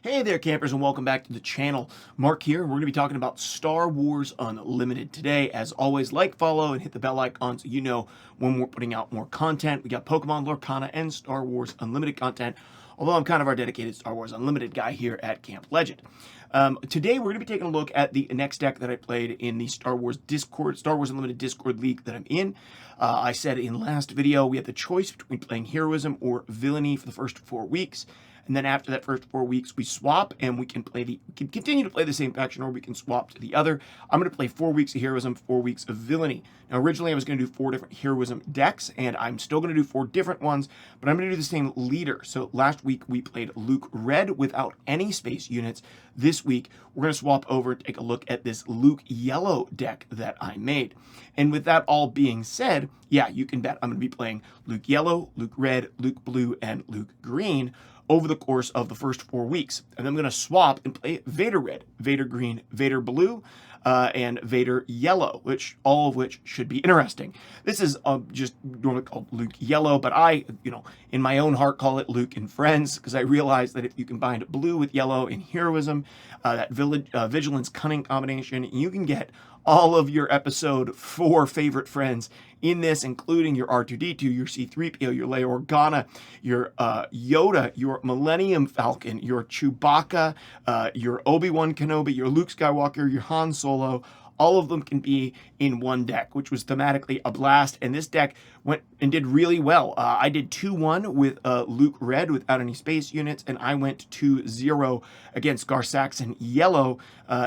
Hey there, campers, and welcome back to the channel. Mark here, and we're going to be talking about Star Wars Unlimited today. As always, like, follow, and hit the bell icon so you know when we're putting out more content. We got Pokemon, Lorcana, and Star Wars Unlimited content, although I'm kind of our dedicated Star Wars Unlimited guy here at Camp Legend. Today, we're going to be taking a look at the next deck that I played in the Star Wars Unlimited Discord League that I'm in. I said in last video, we had the choice between playing Heroism or Villainy for the first 4 weeks. And then after that first 4 weeks, we swap and we can continue to play the same faction, or we can swap to the other. I'm going to play 4 weeks of Heroism, 4 weeks of Villainy. Now, originally I was going to do 4 different Heroism decks, and I'm still going to do 4 different ones, but I'm going to do the same leader. So last week we played Luke Red without any space units. This week we're going to swap over and take a look at this Luke Yellow deck that I made. And with that all being said, yeah, you can bet I'm going to be playing Luke Yellow, Luke Red, Luke Blue, and Luke Green over the course of the first 4 weeks. And then I'm going to swap and play Vader Red, Vader Green, Vader Blue, and Vader Yellow, all of which should be interesting. This is just normally called Luke Yellow, but I, in my own heart call it Luke and Friends, because I realize that if you combine blue with yellow in Heroism, that Vigilance Cunning combination, you can get all of your episode 4 favorite friends in this, including your R2-D2, your C-3PO, your Leia Organa, your Yoda, your Millennium Falcon, your Chewbacca, your Obi-Wan Kenobi, your Luke Skywalker, your Han Solo. All of them can be in one deck, which was thematically a blast. And this deck went and did really well. I did 2-1 with Luke Red without any space units, and I went 2-0 against Gar-Saxon Yellow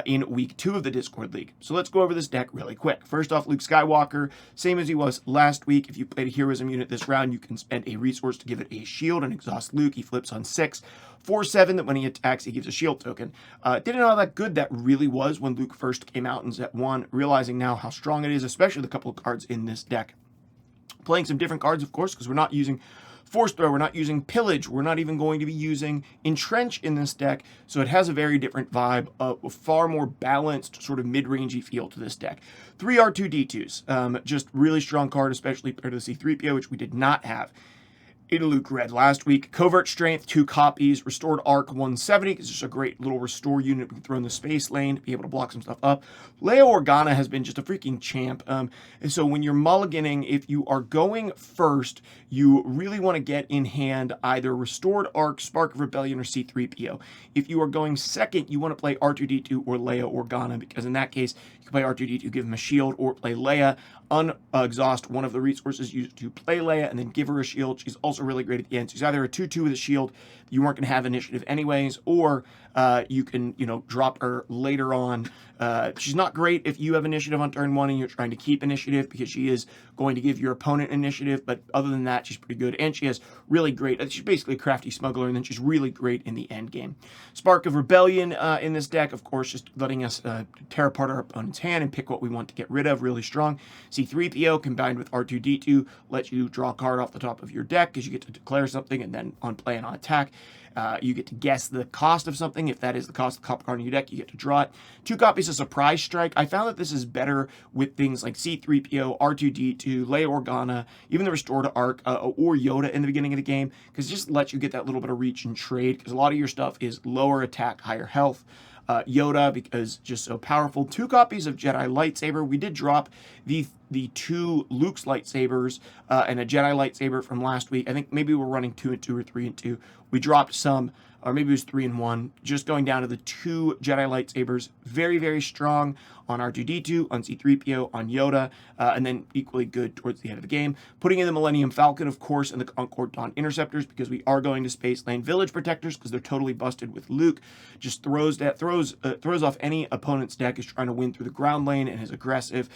in week 2 of the Discord League. So let's go over this deck really quick. First off, Luke Skywalker, same as he was last week. If you played a Heroism unit this round, you can spend a resource to give it a shield and exhaust Luke. He flips on 6. 4/7 that when he attacks, he gives a shield token. Didn't know how that good that really was when Luke first came out in Set 1, realizing now how strong it is, especially the couple of cards in this deck. Playing some different cards, of course, because we're not using Force Throw, we're not using Pillage, we're not even going to be using Entrench in this deck, so it has a very different vibe, a far more balanced, sort of mid-rangey feel to this deck. 3 R2-D2s, just really strong card, especially compared to the C-3PO, which we did not have in Luke Red last week. Covert Strength, 2 copies. Restored Arc, 170. It's just a great little restore unit we can throw in the space lane to be able to block some stuff up. Leia Organa has been just a freaking champ. And so when you're mulliganing, if you are going first, you really want to get in hand either Restored Arc, Spark of Rebellion, or C-3PO. If you are going second, you want to play R2-D2 or Leia Organa, because in that case, you can play R2-D2, give him a shield, or play Leia, unexhaust one of the resources used to play Leia, and then give her a shield. She's also really great at the end. So she's either a 2-2 with a shield, you weren't going to have initiative anyways, or you can, drop her later on. She's not great if you have initiative on turn 1 and you're trying to keep initiative, because she is going to give your opponent initiative, but other than that, she's pretty good, and she has really great, she's basically a crafty smuggler, and then she's really great in the end game. Spark of Rebellion in this deck, of course, just letting us tear apart our opponent's hand and pick what we want to get rid of, really strong. C-3PO combined with R2-D2 lets you draw a card off the top of your deck, because you get to declare something, and then on play and on attack, you get to guess the cost of something. If that is the cost of the card in your deck, you get to draw it. 2 copies of Surprise Strike. I found that this is better with things like C-3PO, R2-D2, Leia Organa, even the Restored Arc, or Yoda in the beginning of the game, because it just lets you get that little bit of reach and trade, because a lot of your stuff is lower attack, higher health. Yoda, because just so powerful. 2 copies of Jedi Lightsaber. We did drop the 2 Luke's lightsabers and a Jedi lightsaber from last week. I think maybe we're running 2 and 2 or 3 and 2. We dropped some, or maybe it was 3 and 1. Just going down to the 2 Jedi lightsabers. Very, very strong on R2-D2, on C-3PO, on Yoda, and then equally good towards the end of the game. Putting in the Millennium Falcon, of course, and the Concord Dawn Interceptors, because we are going to Space Lane Village Protectors, because they're totally busted with Luke. Just throws off any opponent's deck is trying to win through the ground lane and is aggressive.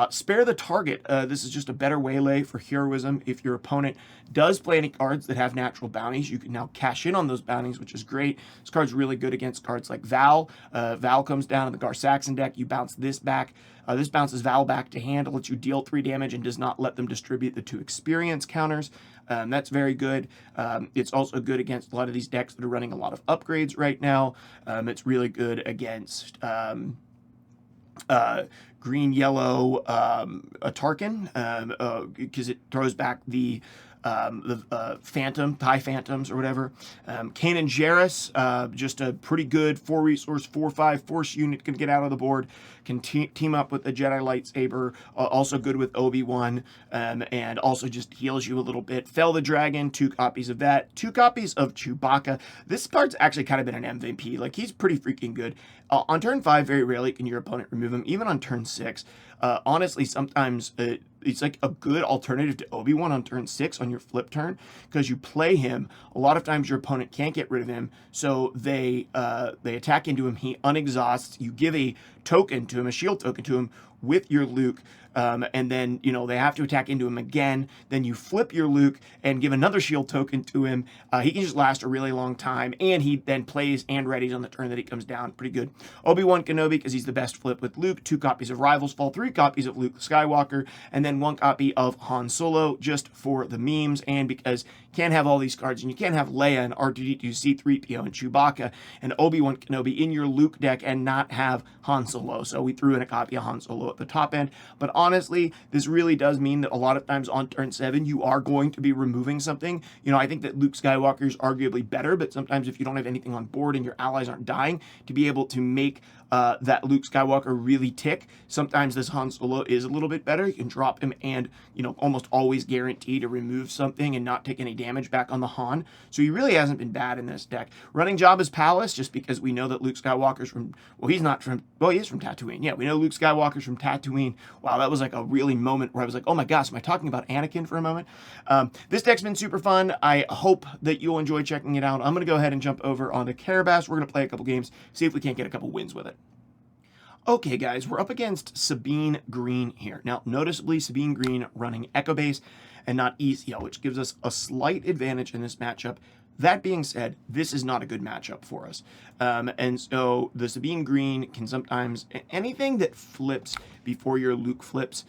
Spare the Target. This is just a better waylay for Heroism. If your opponent does play any cards that have natural bounties, you can now cash in on those bounties, which is great. This card's really good against cards like Val. Val comes down in the Gar-Saxon deck. You bounce this back. This bounces Val back to hand, lets you deal 3 damage, and does not let them distribute the 2 experience counters. That's very good. It's also good against a lot of these decks that are running a lot of upgrades right now. It's really good against green, yellow, a Tarkin, because it throws back the the Phantom, TIE Phantoms or whatever. Kanan Jarrus, just a pretty good 4-resource, 4/5 force unit, can get out of the board, can team up with the Jedi lightsaber, also good with Obi-Wan, and also just heals you a little bit. Fell the Dragon, 2 copies of that, 2 copies of Chewbacca. This card's actually kind of been an MVP. Like, he's pretty freaking good. On turn 5, very rarely can your opponent remove him. Even on turn 6, honestly, sometimes it's like a good alternative to Obi-Wan on turn 6 on your flip turn, because you play him. A lot of times your opponent can't get rid of him, so they attack into him. He unexhausts. You give a token to him, a shield token to him with your Luke, and then they have to attack into him again. Then you flip your Luke and give another shield token to him. He can just last a really long time, and he then plays and readies on the turn that he comes down. Pretty good. Obi-Wan Kenobi, because he's the best flip with Luke. 2 copies of Rivals Fall, 3 copies of Luke Skywalker, and then 1 copy of Han Solo, just for the memes, and because you can't have all these cards, and you can't have Leia and R2-D2, C-3PO, and Chewbacca, and Obi-Wan Kenobi in your Luke deck and not have Han Solo. So we threw in a copy of Han Solo at the top end. But honestly, this really does mean that a lot of times on turn 7, you are going to be removing something. I think that Luke Skywalker is arguably better, but sometimes if you don't have anything on board and your allies aren't dying, to be able to make that Luke Skywalker really tick, sometimes this Han Solo is a little bit better. You can drop him and, almost always guarantee to remove something and not take any damage back on the Han. So he really hasn't been bad in this deck. Running Jabba's Palace, just because we know that Luke Skywalker's from, he is from Tatooine. Yeah, we know Luke Skywalker's from Tatooine. Wow, that was like a really moment where I was like, oh my gosh, am I talking about Anakin for a moment? This deck's been super fun. I hope that you'll enjoy checking it out. I'm going to go ahead and jump over onto Carabas. We're going to play a couple games, see if we can't get a couple wins with it. Okay, guys, we're up against Sabine Green here. Now, noticeably, Sabine Green running Echo Base and not ECL, which gives us a slight advantage in this matchup. That being said, this is not a good matchup for us. And so the Sabine Green can sometimes, anything that flips before your Luke flips,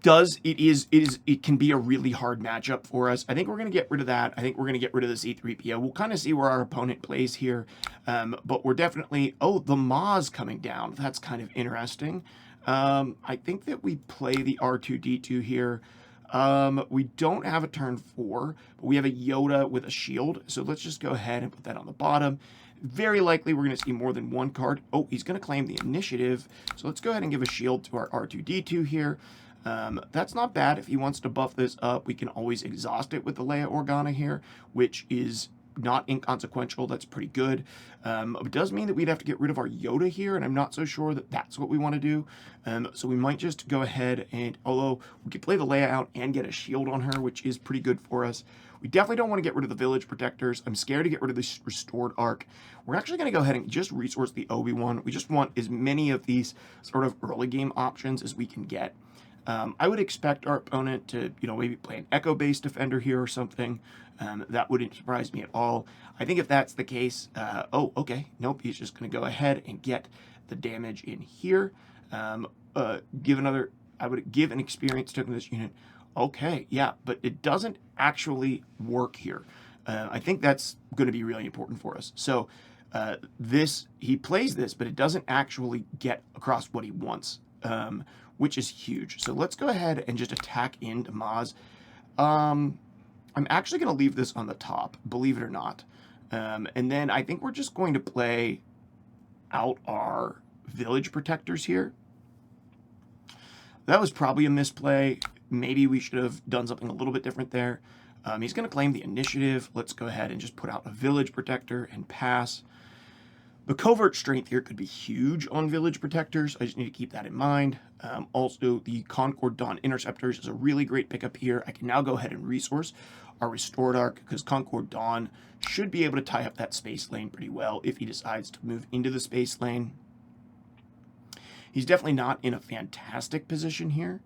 it can be a really hard matchup for us. I think we're going to get rid of that. I think we're going to get rid of the C-3PO. We'll kind of see where our opponent plays here. But we're definitely, the Maz coming down. That's kind of interesting. I think that we play the R2-D2 here. We don't have a turn 4, but we have a Yoda with a shield. So let's just go ahead and put that on the bottom. Very likely we're going to see more than one card. Oh, he's going to claim the initiative. So let's go ahead and give a shield to our R2-D2 here. That's not bad. If he wants to buff this up, we can always exhaust it with the Leia Organa here, which is not inconsequential. That's pretty good. It does mean that we'd have to get rid of our Yoda here, and I'm not so sure that that's what we want to do. So we might just go ahead and, although we could play the Leia out and get a shield on her, which is pretty good for us. We definitely don't want to get rid of the Village Protectors. I'm scared to get rid of this Restored Arc. We're actually going to go ahead and just resource the Obi-Wan. We just want as many of these sort of early game options as we can get. I would expect our opponent to, maybe play an Echo-based defender here or something. That wouldn't surprise me at all. I think if that's the case, okay, nope, he's just going to go ahead and get the damage in here. I would give an experience token to this unit. Okay, yeah, but it doesn't actually work here. I think that's going to be really important for us. So he plays this, but it doesn't actually get across what he wants. Which is huge. So let's go ahead and just attack into Maz. I'm actually going to leave this on the top, believe it or not. And then I think we're just going to play out our Village Protectors here. That was probably a misplay. Maybe we should have done something a little bit different there. He's going to claim the initiative. Let's go ahead and just put out a Village Protector and pass. The Covert Strength here could be huge on Village Protectors. I just need to keep that in mind. Also, the Concord Dawn Interceptors is a really great pickup here. I can now go ahead and resource our Restored Arc, because Concord Dawn should be able to tie up that space lane pretty well if he decides to move into the space lane. He's definitely not in a fantastic position here,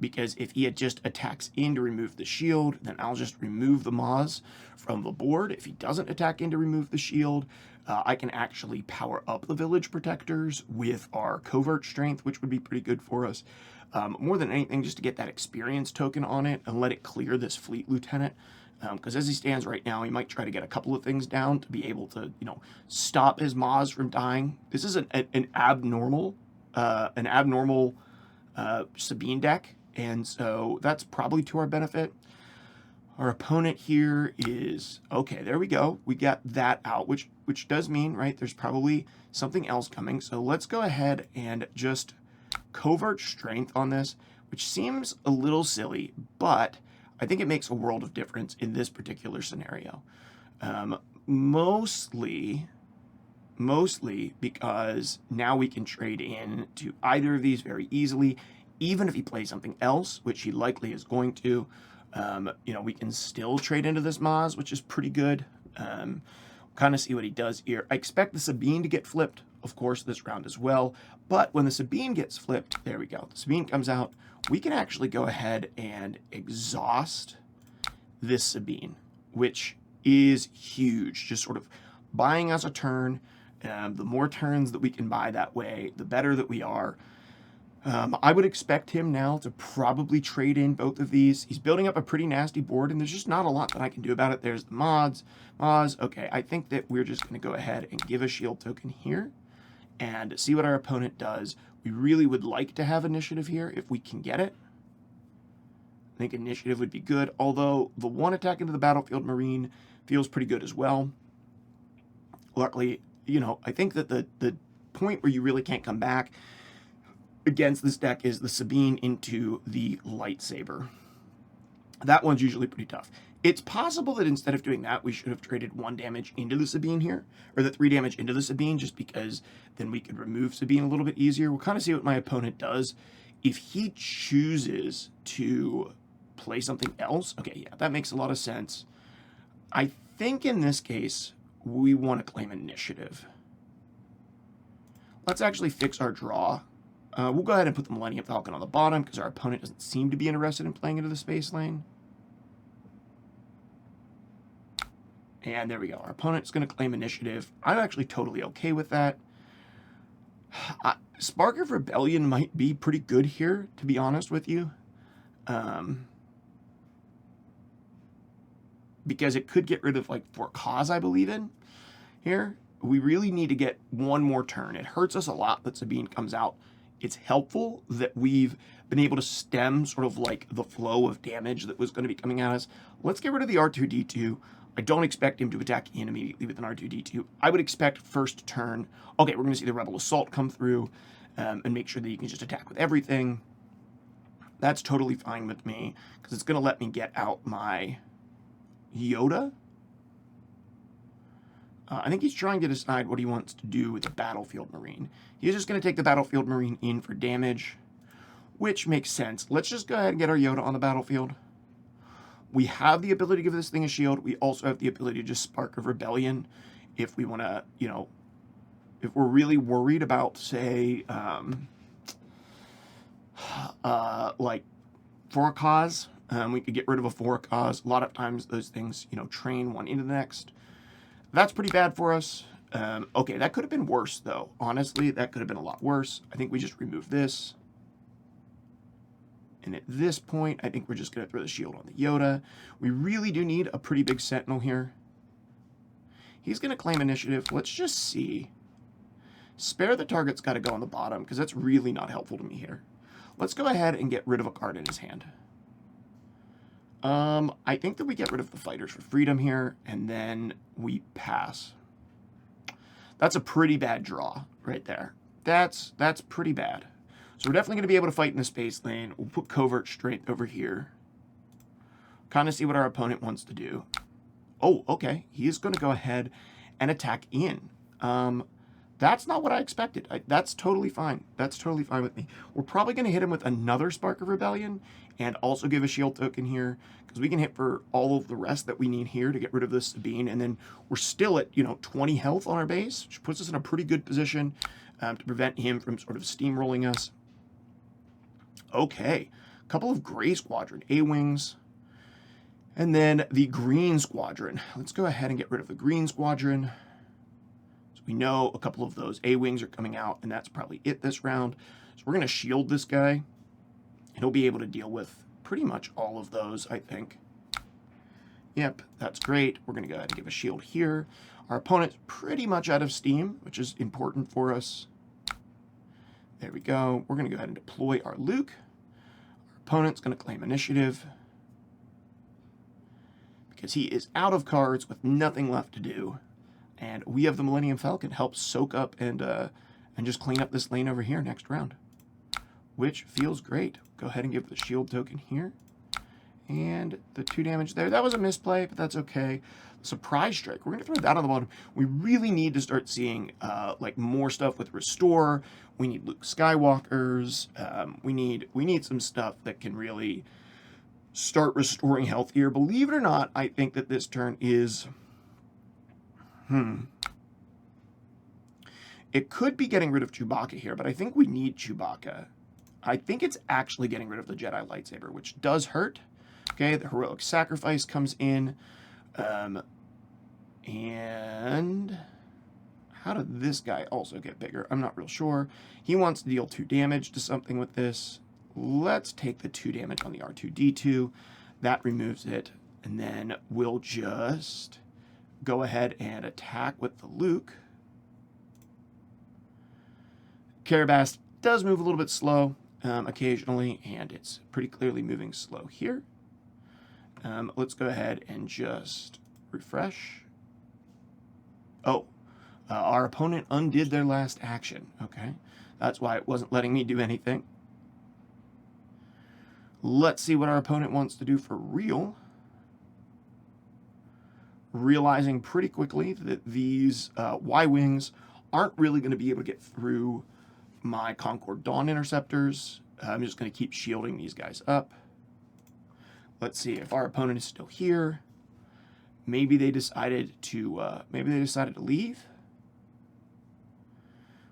because if he just attacks in to remove the shield, then I'll just remove the Maz from the board. If he doesn't attack in to remove the shield, I can actually power up the Village Protectors with our Covert Strength, which would be pretty good for us. More than anything, just to get that experience token on it and let it clear this Fleet Lieutenant. Because as he stands right now, he might try to get a couple of things down to be able to, stop his Maz from dying. This is an abnormal Sabine deck. and so that's probably to our benefit. Our opponent here is, okay, there we go. We got that out, which does mean, right, there's probably something else coming. So let's go ahead and just covert strength on this, which seems a little silly, but I think it makes a world of difference in this particular scenario. Mostly because now we can trade in to either of these very easily, even if he plays something else, which he likely is going to. We can still trade into this Maz, which is pretty good. Kind of see what he does here. I expect the Sabine to get flipped, of course, this round as well. But when the Sabine gets flipped, there we go. The Sabine comes out. We can actually go ahead and exhaust this Sabine, which is huge. Just sort of buying us a turn. The more turns that we can buy that way, the better that we are. I would expect him now to probably trade in both of these. He's building up a pretty nasty board, and there's just not a lot that I can do about it. There's the Maz. Okay, I think that we're just going to go ahead and give a shield token here and see what our opponent does. We really would like to have initiative here if we can get it. I think initiative would be good, although the one attack into the battlefield Marine feels pretty good as well. Luckily, I think that the point where you really can't come back against this deck is the Sabine into the lightsaber. That one's usually pretty tough. It's possible that instead of doing that, we should have traded 1 damage into the Sabine here, or the 3 damage into the Sabine, just because then we could remove Sabine a little bit easier. We'll kind of see what my opponent does. If he chooses to play something else, okay, yeah, that makes a lot of sense. I think in this case, we want to claim initiative. Let's actually fix our draw. We'll go ahead and put the Millennium Falcon on the bottom because our opponent doesn't seem to be interested in playing into the space lane. And there we go. Our opponent's going to claim initiative. I'm actually totally okay with that. Spark of Rebellion might be pretty good here, to be honest with you. Because it could get rid of, For Cause, I believe in here. We really need to get one more turn. It hurts us a lot that Sabine comes out. It's helpful that we've been able to stem sort of the flow of damage that was going to be coming at us. Let's get rid of the R2-D2. I don't expect him to attack in immediately with an R2-D2. I would expect first turn, okay, we're going to see the Rebel Assault come through and make sure that you can just attack with everything. That's totally fine with me because it's going to let me get out my Yoda. I think he's trying to decide what he wants to do with the Battlefield Marine. He's just going to take the Battlefield Marine in for damage, which makes sense. Let's just go ahead and get our Yoda on the battlefield. We have the ability to give this thing a shield. We also have the ability to just Spark of Rebellion if we want to, if we're really worried about, say, for a cause, we could get rid of a for a cause. A lot of times those things, train one into the next. That's pretty bad for us. Okay, that could have been worse, though. Honestly, that could have been a lot worse. I think we just remove this. And at this point, I think we're just going to throw the shield on the Yoda. We really do need a pretty big Sentinel here. He's going to claim initiative. Let's just see. Spare the target's got to go on the bottom, because that's really not helpful to me here. Let's go ahead and get rid of a card in his hand. I think that we get rid of the Fighters for Freedom here, and then we pass. That's a pretty bad draw right there. That's pretty bad. So we're definitely going to be able to fight in the space lane. We'll put Covert Strength over here. Kind of see what our opponent wants to do. Oh, okay. He is going to go ahead and attack in. That's not what I expected. That's totally fine. That's totally fine with me. We're probably going to hit him with another Spark of Rebellion and also give a shield token here because we can hit for all of the rest that we need here to get rid of this Sabine. And then we're still at, 20 health on our base, which puts us in a pretty good position to prevent him from sort of steamrolling us. Okay, a couple of Gray Squadron A-Wings. And then the Green Squadron. Let's go ahead and get rid of the Green Squadron. We know a couple of those A-Wings are coming out, and that's probably it this round. So we're going to shield this guy, and he'll be able to deal with pretty much all of those, I think. Yep, that's great. We're going to go ahead and give a shield here. Our opponent's pretty much out of steam, which is important for us. There we go. We're going to go ahead and deploy our Luke. Our opponent's going to claim initiative because he is out of cards with nothing left to do. And we have the Millennium Falcon help soak up and just clean up this lane over here next round, which feels great. Go ahead and give the shield token here. And the 2 damage there. That was a misplay, but that's okay. Surprise Strike. We're going to throw that on the bottom. We really need to start seeing like more stuff with Restore. We need Luke Skywalkers. We need some stuff that can really start restoring health here. Believe it or not, I think that this turn is... It could be getting rid of Chewbacca here, but I think we need Chewbacca. I think it's actually getting rid of the Jedi lightsaber, which does hurt. Okay, the heroic sacrifice comes in. And how did this guy also get bigger? I'm not real sure. He wants to deal 2 damage to something with this. Let's take the 2 damage on the R2-D2. That removes it. And then we'll just go ahead and attack with the Luke. Karabast does move a little bit slow occasionally, and it's pretty clearly moving slow here. Let's go ahead and just refresh. Oh, our opponent undid their last action. Okay, that's why it wasn't letting me do anything. Let's see what our opponent wants to do for real. Realizing pretty quickly that these Y-Wings aren't really going to be able to get through my Concord Dawn interceptors. I'm just going to keep shielding these guys up. Let's see if our opponent is still here. Maybe they decided to leave.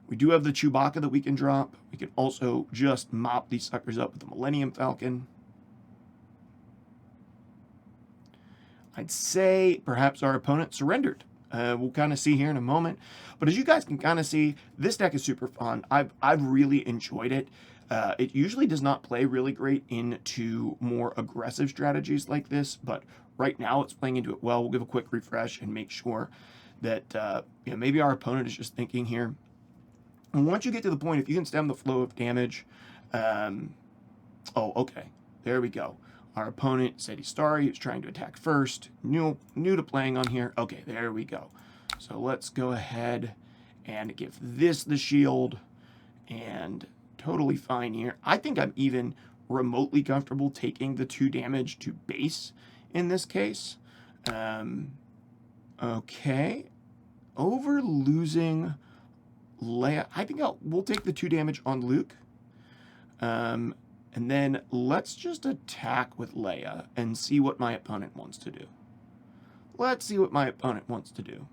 We do have the Chewbacca that we can drop. We can also just mop these suckers up with the Millennium Falcon. I'd say perhaps our opponent surrendered. We'll kind of see here in a moment. But as you guys can kind of see, this deck is super fun. I've really enjoyed it. It usually does not play really great into more aggressive strategies like this, but right now it's playing into it well. We'll give a quick refresh and make sure that maybe our opponent is just thinking here. And once you get to the point, if you can stem the flow of damage, oh, okay, there we go. Our opponent said he's sorry, he was trying to attack first, new to playing on here. Okay, there we go. So let's go ahead and give this the shield, and totally fine here. I think I'm even remotely comfortable taking the 2 damage to base in this case. Okay, over losing Leia, I think we'll take the 2 damage on Luke. And then let's just attack with Leia and see what my opponent wants to do. Let's see what my opponent wants to do.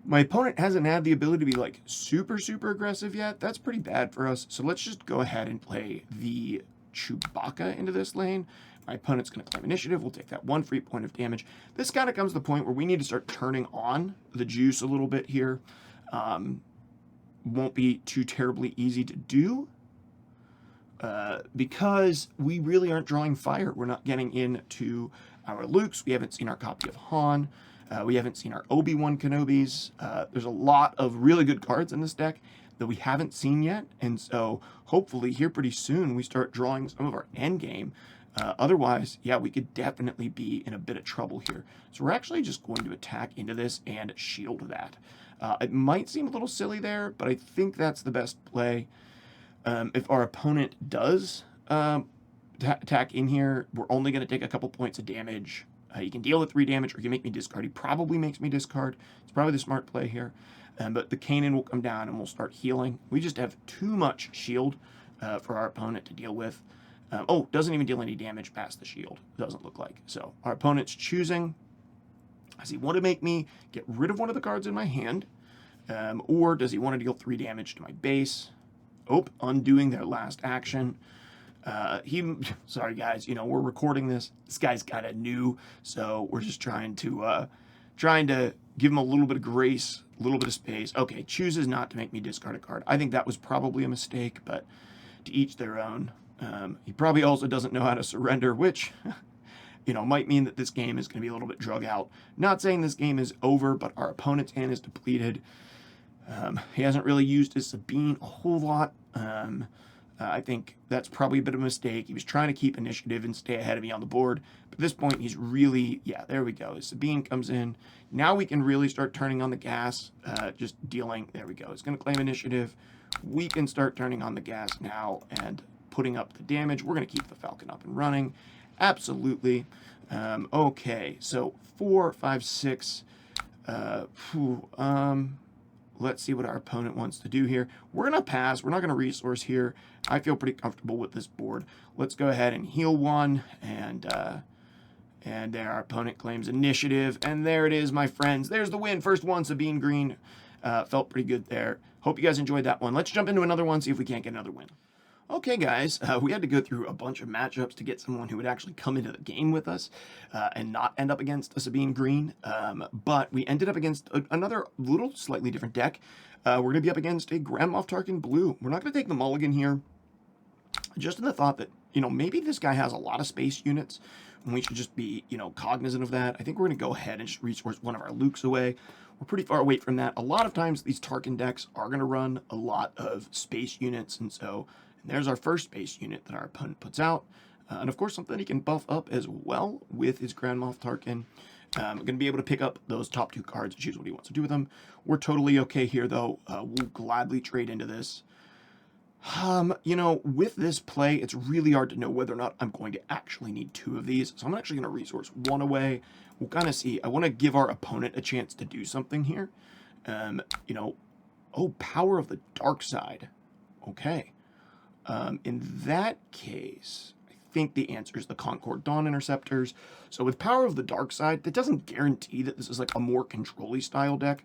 My opponent hasn't had the ability to be like super aggressive yet. That's pretty bad for us. So let's just go ahead and play the Chewbacca into this lane. My opponent's going to claim initiative. We'll take that 1 free point of damage. This kind of comes to the point where we need to start turning on the juice a little bit here. Won't be too terribly easy to do. Because we really aren't drawing fire. We're not getting into our Lukes. We haven't seen our copy of Han. We haven't seen our Obi-Wan Kenobis. There's a lot of really good cards in this deck that we haven't seen yet. And so hopefully here pretty soon we start drawing some of our end game. Otherwise, yeah, we could definitely be in a bit of trouble here. So we're actually just going to attack into this and shield that. It might seem a little silly there, but I think that's the best play. If our opponent does attack in here, we're only going to take a couple points of damage. You can deal with 3 damage, or you can make me discard. He probably makes me discard. It's probably the smart play here. But the Kanan will come down and we'll start healing. We just have too much shield for our opponent to deal with. Oh, doesn't even deal any damage past the shield. Doesn't look like. So our opponent's choosing. Does he want to make me get rid of one of the cards in my hand? Or does he want to deal 3 damage to my base? Oh, undoing their last action. Sorry guys, we're recording this. This guy's kind of new, so we're just trying to give him a little bit of grace, a little bit of space. Okay, chooses not to make me discard a card. I think that was probably a mistake, but to each their own. He probably also doesn't know how to surrender, which, might mean that this game is going to be a little bit drug out. Not saying this game is over, but our opponent's hand is depleted. He hasn't really used his Sabine a whole lot. I think that's probably a bit of a mistake. He was trying to keep initiative and stay ahead of me on the board. But at this point, he's really, yeah, there we go. Sabine comes in. Now we can really start turning on the gas, just dealing. There we go. He's going to claim initiative. We can start turning on the gas now and putting up the damage. We're going to keep the Falcon up and running. Absolutely. Okay, so 4, 5, 6. Let's see what our opponent wants to do here. We're going to pass. We're not going to resource here. I feel pretty comfortable with this board. Let's go ahead and heal one. And there our opponent claims initiative. And there it is, my friends. There's the win. First one, Sabine Green. Felt pretty good there. Hope you guys enjoyed that one. Let's jump into another one, see if we can't get another win. Okay, guys, we had to go through a bunch of matchups to get someone who would actually come into the game with us and not end up against a Sabine Green. But we ended up against another little slightly different deck. We're going to be up against a Grand Moff Tarkin Blue. We're not going to take the mulligan here, just in the thought that, you know, maybe this guy has a lot of space units, and we should just be, you know, cognizant of that. I think we're going to go ahead and just resource one of our Lukes away. We're pretty far away from that. A lot of times these Tarkin decks are going to run a lot of space units, and so... there's our first space unit that our opponent puts out. And of course, something he can buff up as well with his Grand Moff Tarkin. Going to be able to pick up those top 2 cards and choose what he wants to do with them. We're totally okay here, though. We'll gladly trade into this. You know, with this play, it's really hard to know whether or not I'm going to actually need 2 of these. So I'm actually going to resource 1 away. We'll kind of see. I want to give our opponent a chance to do something here. You know, oh, Power of the Dark Side. Okay. In that case, I think the answer is the Concord Dawn Interceptors. So with Power of the Dark Side, that doesn't guarantee that this is like a more control-y style deck.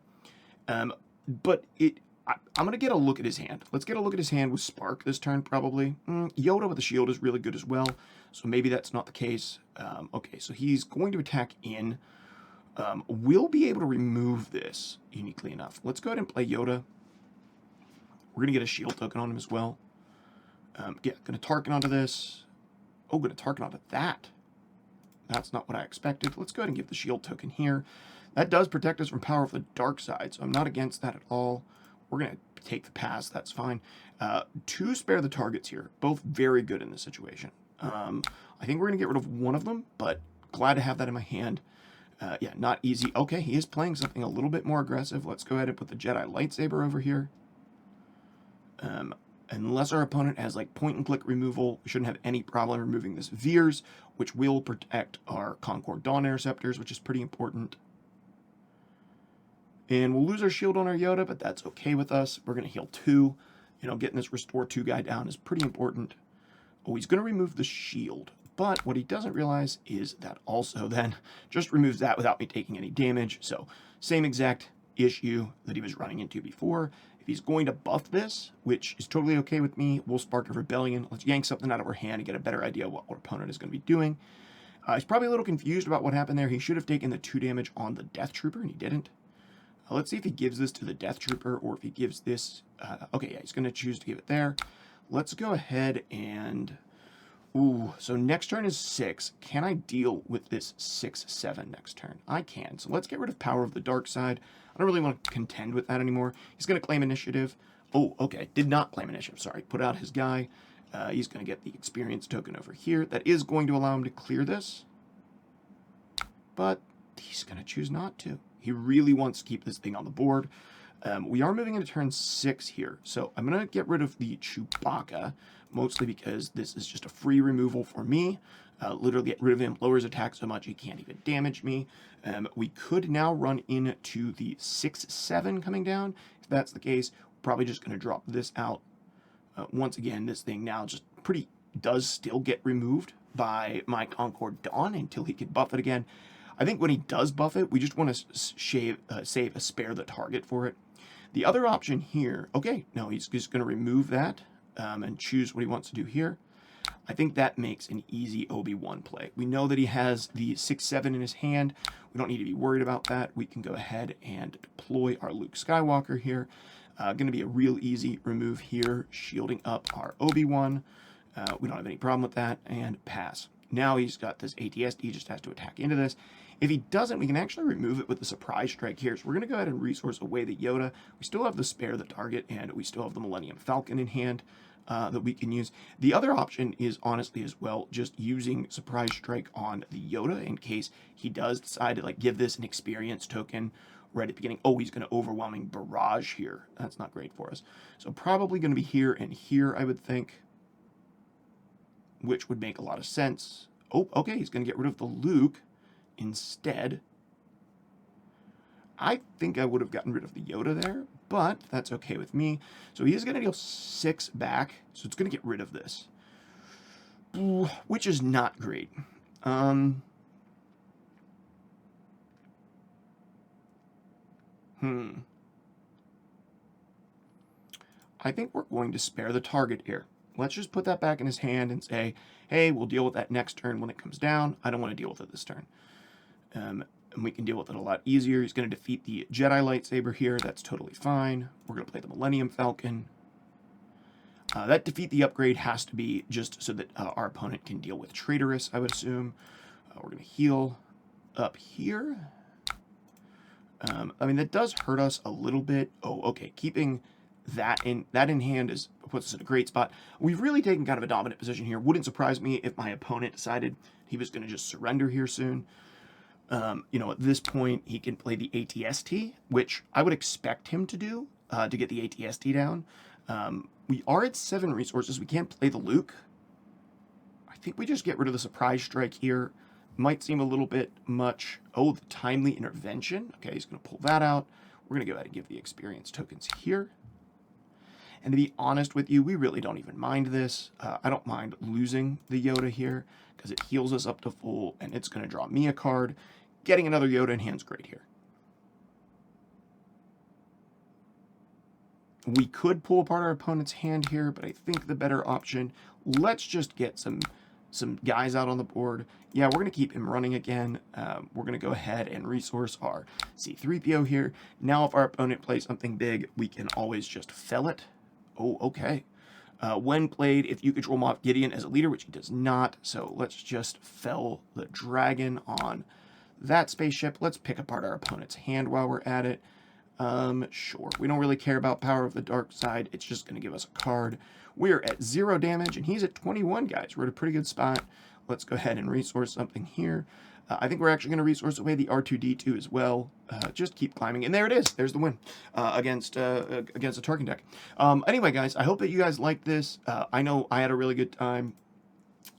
But I'm going to get a look at his hand. Let's get a look at his hand with Spark this turn, probably. Yoda with the shield is really good as well. So maybe that's not the case. Okay, so he's going to attack in. We'll be able to remove this, uniquely enough. Let's go ahead and play Yoda. We're going to get a shield token on him as well. Yeah, going to Tarkin onto this. Oh, going to Tarkin onto that. That's not what I expected. Let's go ahead and give the shield token here. That does protect us from Power of the Dark Side, so I'm not against that at all. We're going to take the pass. That's fine. 2 spare the targets here. Both very good in this situation. I think we're going to get rid of one of them, but glad to have that in my hand. Yeah, not easy. Okay, he is playing something a little bit more aggressive. Let's go ahead and put the Jedi Lightsaber over here. Unless our opponent has like point-and-click removal, we shouldn't have any problem removing this Veers, which will protect our Concord Dawn Interceptors, which is pretty important. And we'll lose our shield on our Yoda, but that's okay with us. We're going to heal 2. You know, getting this Restore 2 guy down is pretty important. Oh, he's going to remove the shield. But what he doesn't realize is that also then just removes that without me taking any damage. So same exact issue that he was running into before. If he's going to buff this, which is totally okay with me, we'll Spark of Rebellion. Let's yank something out of our hand and get a better idea of what our opponent is going to be doing. He's probably a little confused about what happened there. He should have taken the 2 damage on the Death Trooper, and he didn't. Let's see if he gives this to the Death Trooper, or if he gives this... okay, yeah, he's going to choose to give it there. Let's go ahead and... Ooh, so next turn is 6. Can I deal with this 6-7 next turn? I can. So let's get rid of Power of the Dark Side. I don't really want to contend with that anymore. He's going to claim initiative. Oh, okay. Did not claim initiative. Sorry. Put out his guy. He's going to get the experience token over here. That is going to allow him to clear this. But he's going to choose not to. He really wants to keep this thing on the board. We are moving into turn 6 here. So I'm going to get rid of the Chewbacca, mostly because this is just a free removal for me. Literally get rid of him, lowers attack so much he can't even damage me. We could now run into the 6-7 coming down. If that's the case, we're probably just going to drop this out. Once again, this thing now just does still get removed by my Concord Dawn until he can buff it again. I think when he does buff it, we just want to save a spare the target for it. The other option here, okay, no, he's just going to remove that and choose what he wants to do here. I think that makes an easy Obi-Wan play. We know that he has the 6-7 in his hand. We don't need to be worried about that. We can go ahead and deploy our Luke Skywalker here. Going to be a real easy remove here, shielding up our Obi-Wan. We don't have any problem with that, and pass. Now he's got this ATSD, he just has to attack into this. If he doesn't, we can actually remove it with the surprise strike here. So we're going to go ahead and resource away the Yoda. We still have the spare the target, and we still have the Millennium Falcon in hand that we can use. The other option is honestly as well just using surprise strike on the Yoda in case he does decide to like give this an experience token right at the beginning. Oh, he's going to overwhelming barrage here. That's not great for us. So probably going to be here and here, I would think, which would make a lot of sense. Oh, okay, he's going to get rid of the Luke instead. I think I would have gotten rid of the Yoda there, but that's okay with me. So he is going to deal 6 back, so it's going to get rid of this, which is not great. I think we're going to spare the target here. Let's just put that back in his hand and say, hey, we'll deal with that next turn when it comes down. I don't want to deal with it this turn. And we can deal with it a lot easier. He's going to defeat the Jedi lightsaber here. That's totally fine. We're going to play the Millennium Falcon. That defeat the upgrade has to be just so that our opponent can deal with Traitorous, I would assume. We're going to heal up here. I mean, that does hurt us a little bit. Oh, okay. Keeping that in hand puts us in a great spot. We've really taken kind of a dominant position here. Wouldn't surprise me if my opponent decided he was going to just surrender here soon. You know, at this point, he can play the ATST, which I would expect him to do to get the ATST down. We are at 7 resources. We can't play the Luke. I think we just get rid of the surprise strike here. Might seem a little bit much. Oh, the timely intervention. Okay, he's going to pull that out. We're going to go ahead and give the experience tokens here. And to be honest with you, we really don't even mind this. I don't mind losing the Yoda here because it heals us up to full, and it's going to draw me a card. Getting another Yoda in hand's great here. We could pull apart our opponent's hand here, but I think the better option, let's just get some guys out on the board. Yeah, we're going to keep him running again. We're going to go ahead and resource our C-3PO here. Now, if our opponent plays something big, we can always just fell it. Oh, okay. When played, if you control Moff Gideon as a leader, which he does not, so let's just fell the dragon on that spaceship. Let's pick apart our opponent's hand while we're at it. Sure. We don't really care about Power of the Dark Side. It's just going to give us a card. We're at 0 damage, and he's at 21, guys. We're at a pretty good spot. Let's go ahead and resource something here. I think we're actually going to resource away the R2-D2 as well. Just keep climbing. And there it is. There's the win against a Tarkin deck. Anyway, guys, I hope that you guys liked this. I know I had a really good time.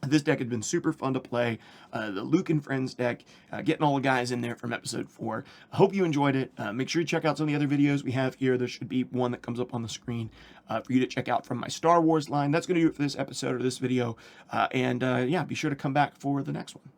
This deck had been super fun to play. The Luke and Friends deck, getting all the guys in there from episode 4. I hope you enjoyed it. Make sure you check out some of the other videos we have here. There should be one that comes up on the screen for you to check out from my Star Wars line. That's going to do it for this episode or this video. Yeah, be sure to come back for the next one.